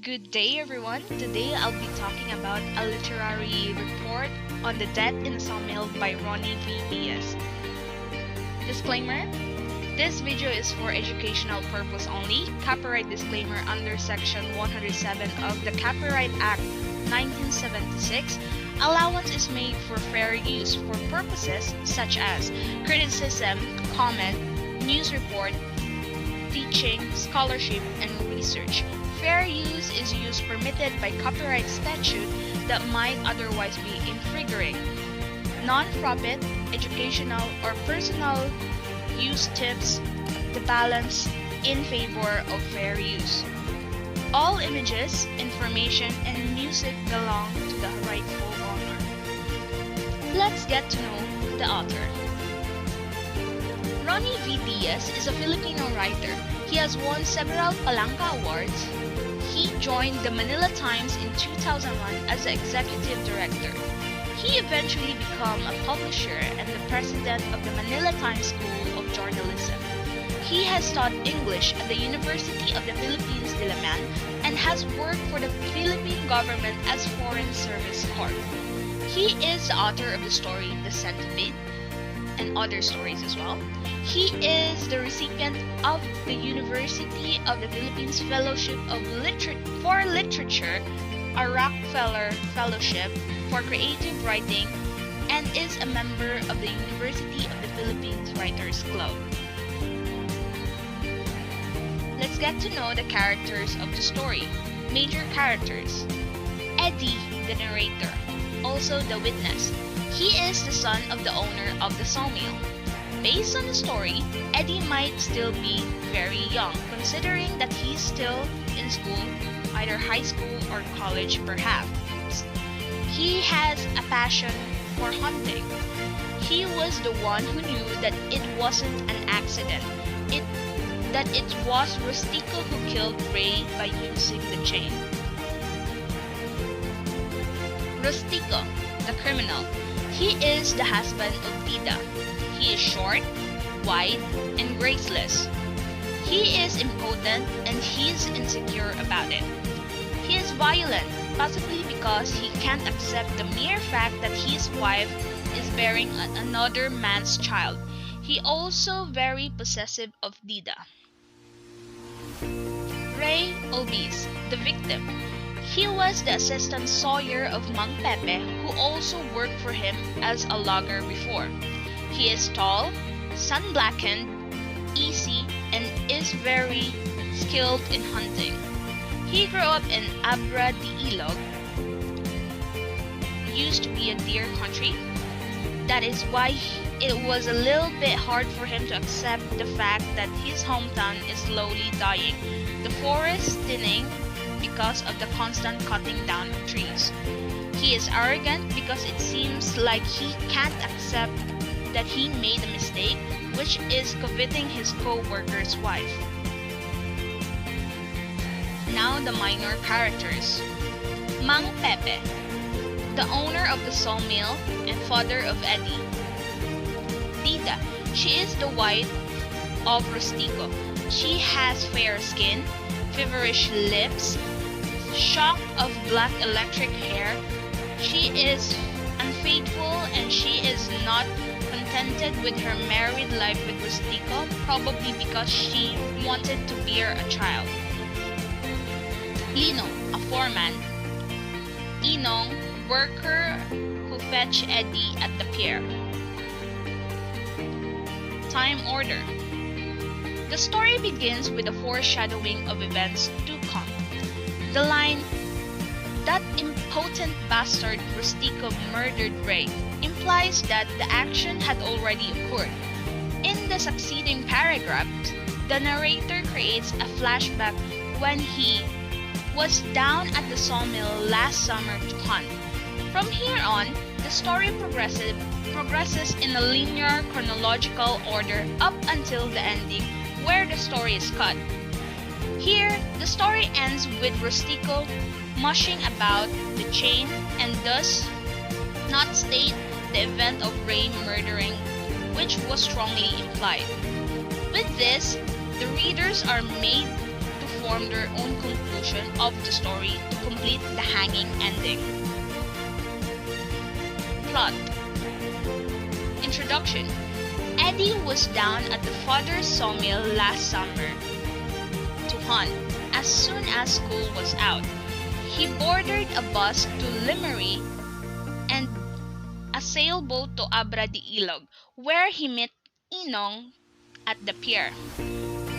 Good day, everyone. Today I'll be talking about a literary report on the death in the Sawmill by Rony V. Diaz. Disclaimer: this video is for educational purpose only. Copyright disclaimer under Section 107 of the Copyright Act 1976. Allowance is made for fair use for purposes such as criticism, comment, news report, teaching, scholarship, and research. Fair use is use permitted by copyright statute that might otherwise be infringing. Non-profit, educational, or personal use tips the balance in favor of fair use. All images, information, and music belong to the rightful owner. Let's get to know the author. Rony V. Diaz is a Filipino writer. He has won several Palanca Awards. He joined the Manila Times in 2001 as the executive director. He eventually became a publisher and the president of the Manila Times School of Journalism. He has taught English at the University of the Philippines, Diliman, and has worked for the Philippine government as Foreign Service Corps. He is the author of the story The Centipede and other stories as well. He is the recipient of the University of the Philippines Fellowship for Literature, a Rockefeller Fellowship for Creative Writing, and is a member of the University of the Philippines Writers Club. Let's get to know the characters of the story. Major characters: Eddie, the narrator, also the witness. He is the son of the owner of the sawmill. Based on the story, Eddie might still be very young, considering that he's still in school, either high school or college perhaps. He has a passion for hunting. He was the one who knew that it wasn't an accident, that it was Rustico who killed Ray by using the chain. Rustico, the criminal. He is the husband of Dida. He is short, wide, and graceless. He is impotent and he's insecure about it. He is violent, possibly because he can't accept the mere fact that his wife is bearing another man's child. He also very possessive of Dida. Ray Olbis, the victim. He was the assistant sawyer of Mang Pepe, who also worked for him as a logger before. He is tall, sun-blackened, easy, and is very skilled in hunting. He grew up in Abra de Ilog, used to be a deer country. That is why it was a little bit hard for him to accept the fact that his hometown is slowly dying, the forest thinning because of the constant cutting down of trees. He is arrogant because it seems like he can't accept that he made a mistake, which is coveting his co-worker's wife. Now the minor characters. Mang Pepe, the owner of the sawmill and father of Eddie. Dida, she is the wife of Rustico. She has fair skin, feverish lips, shock of black electric hair. She is unfaithful and she is not contented with her married life with Rustico, probably because she wanted to bear a child. Lino, a foreman. Inong, worker who fetch Eddie at the pier. Time order. The story begins with a foreshadowing of events to come. The line, "That impotent bastard Rustico murdered Ray," implies that the action had already occurred. In the succeeding paragraphs, the narrator creates a flashback when he was down at the sawmill last summer to hunt. From here on, the story progresses in a linear chronological order up until the ending, where the story is cut. Here, the story ends with Rustico mushing about the chain and does not state the event of Ray murdering, which was strongly implied. With this, the readers are made to form form their own conclusion of the story to complete the hanging ending. Plot. Introduction. Eddie was down at the father's sawmill last summer to hunt as soon as school was out. He boarded a bus to Limery and a sailboat to Abra de Ilog, where he met Inong at the pier.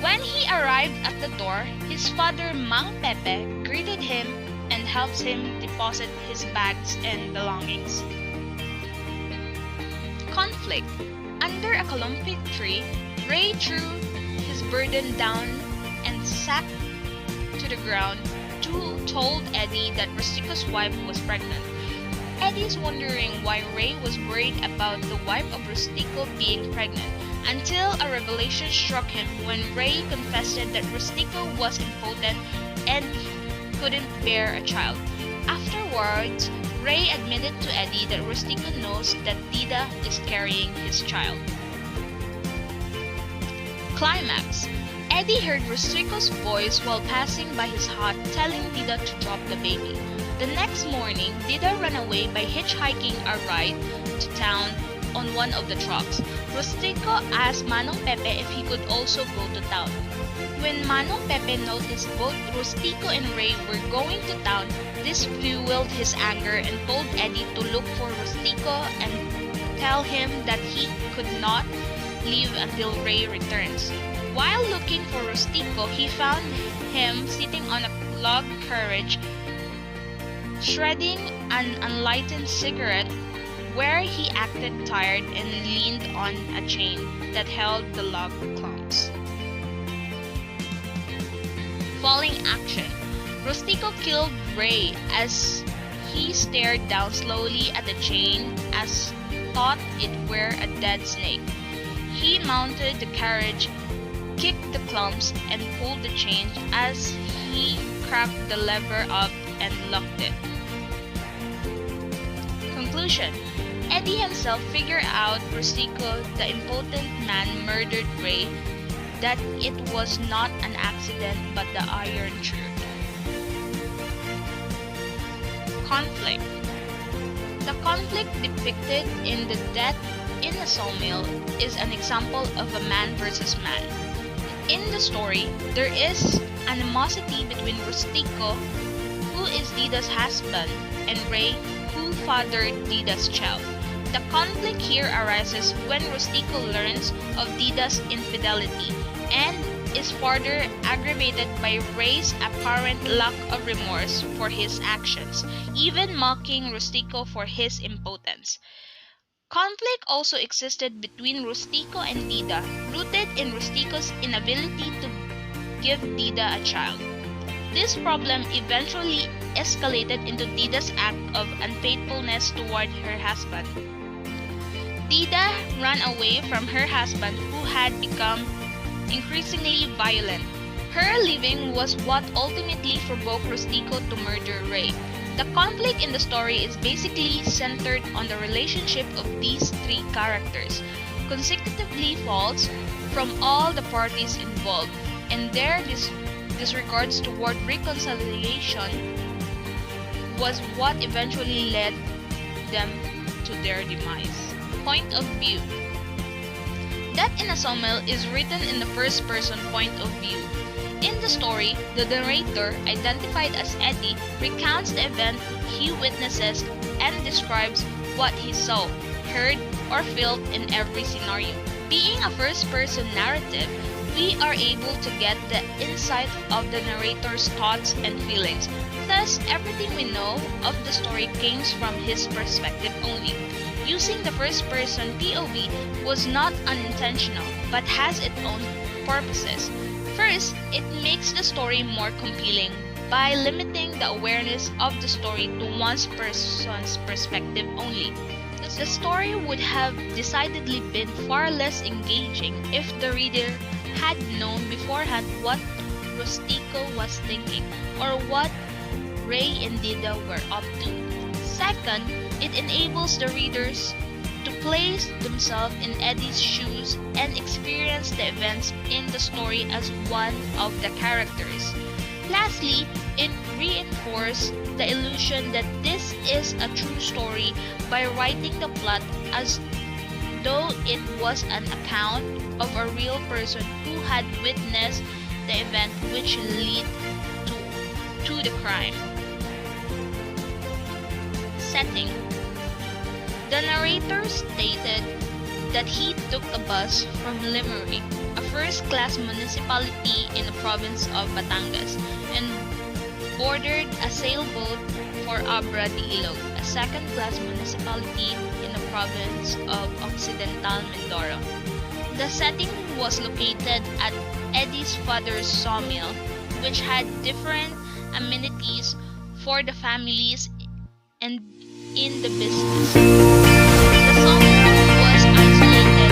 When he arrived at the door, his father Mang Pepe greeted him and helps him deposit his bags and belongings. Conflict. Under a calumpit tree, Ray threw his burden down and sat to the ground. Told Eddie that Rustico's wife was pregnant. Eddie's wondering why Ray was worried about the wife of Rustico being pregnant, until a revelation struck him when Ray confessed that Rustico was impotent and couldn't bear a child. Afterwards, Ray admitted to Eddie that Rustico knows that Dida is carrying his child. Climax. Eddie heard Rustico's voice while passing by his hut telling Dida to drop the baby. The next morning, Dida ran away by hitchhiking a ride to town on one of the trucks. Rustico asked Manong Pepe if he could also go to town. When Manong Pepe noticed both Rustico and Ray were going to town, this fueled his anger and told Eddie to look for Rustico and tell him that he could not leave until Ray returns. While looking for Rustico, he found him sitting on a log carriage, shredding an unlighted cigarette, where he acted tired and leaned on a chain that held the log clumps. Falling action. Rustico killed Ray as he stared down slowly at the chain as thought it were a dead snake. He mounted the carriage, kicked the clumps, and pulled the chain as he cracked the lever up and locked it. Conclusion. Eddie himself figured out Rustico, the impotent man, murdered Ray, that it was not an accident but the iron truth. Conflict. The conflict depicted in The Death in a Sawmill is an example of a man versus man. In the story, there is animosity between Rustico, who is Dida's husband, and Ray, who fathered Dida's child. The conflict here arises when Rustico learns of Dida's infidelity and is further aggravated by Ray's apparent lack of remorse for his actions, even mocking Rustico for his impotence. Conflict also existed between Rustico and Dida, rooted in Rustico's inability to give Dida a child. This problem eventually escalated into Dida's act of unfaithfulness toward her husband. Dida ran away from her husband, who had become increasingly violent. Her leaving was what ultimately provoked Rustico to murder Ray. The conflict in the story is basically centered on the relationship of these three characters, consecutively false from all the parties involved, and their disregards toward reconciliation was what eventually led them to their demise. Point of view. Death in a Sawmill is written in the first-person point of view. In the story, the narrator, identified as Eddie, recounts the event he witnesses and describes what he saw, heard, or felt in every scenario. Being a first-person narrative, we are able to get the insight of the narrator's thoughts and feelings. Thus, everything we know of the story comes from his perspective only. Using the first-person POV was not unintentional, but has its own purposes. First, it makes the story more compelling by limiting the awareness of the story to one person's perspective only. The story would have decidedly been far less engaging if the reader had known beforehand what Rustico was thinking or what Ray and Dida were up to. Second, it enables the readers to place themselves in Eddie's shoes and experience the events in the story as one of the characters. Lastly, it reinforced the illusion that this is a true story by writing the plot as though it was an account of a real person who had witnessed the event which led to the crime. Setting. The narrator stated that he took a bus from Limerick, a first-class municipality in the province of Batangas, and boarded a sailboat for Abra de Ilog, a second-class municipality in the province of Occidental Mindoro. The setting was located at Eddie's father's sawmill, which had different amenities for the families and in the business. The sawmill was isolated